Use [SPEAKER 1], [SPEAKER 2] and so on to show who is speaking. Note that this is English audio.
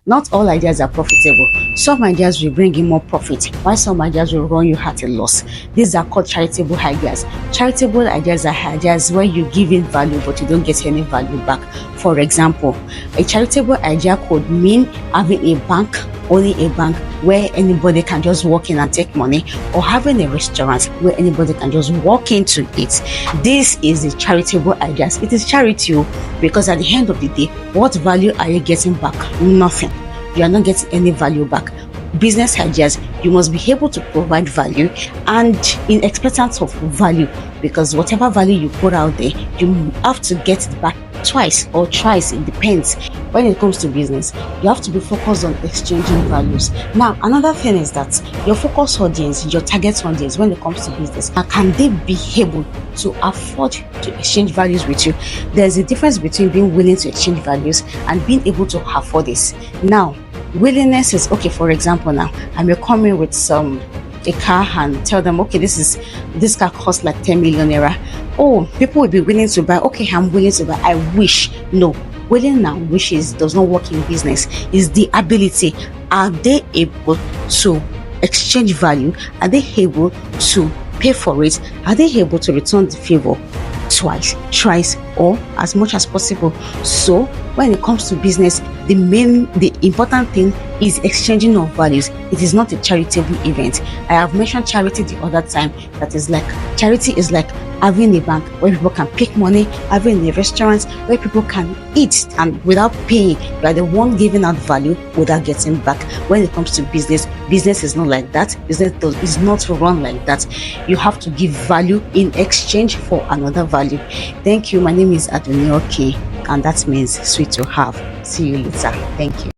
[SPEAKER 1] Not all ideas are profitable. Some ideas will bring in more profit, while some ideas will run you at a loss. These are called charitable ideas. Charitable ideas are ideas where you give in value but you don't get any value back. For example, a charitable idea could mean having a bank, only a bank where anybody can just walk in and take money, or having a restaurant where anybody can just walk in to eat. This is the charitable ideas. It is charity, because at the end of the day, what value are you getting back? Nothing. You are not getting any value back. Business ideas, you must be able to provide value and in expectance of value, because whatever value you put out there, you have to get it back twice or thrice. It depends. When it comes to business, you have to be focused on exchanging values. Now, another thing is that your focus audience, your target audience, when it comes to business, can they be able to afford to exchange values with you? There's a difference between being willing to exchange values and being able to afford this. Now, willingness is okay. For example, now I may come in with a car and tell them, okay, this car costs like 10 million naira. Oh, people will be willing to buy. Okay, I'm willing to buy. I wish. No, willing and wishes does not work in business. It's the ability. Are they able to exchange value? Are they able to pay for it? Are they able to return the favor twice, thrice, or as much as possible? So when it comes to business, the important thing is exchanging of values. It is not a charitable event. I have mentioned charity the other time. That is like, charity is like having a bank where people can pick money, having a restaurant where people can eat and without paying. You are the one giving out value without getting back. When it comes to business, business is not like that. Business is not run like that. You have to give value in exchange for another value. Thank you. My name is Adunioke, and that means sweet to have. See you later. Thank you.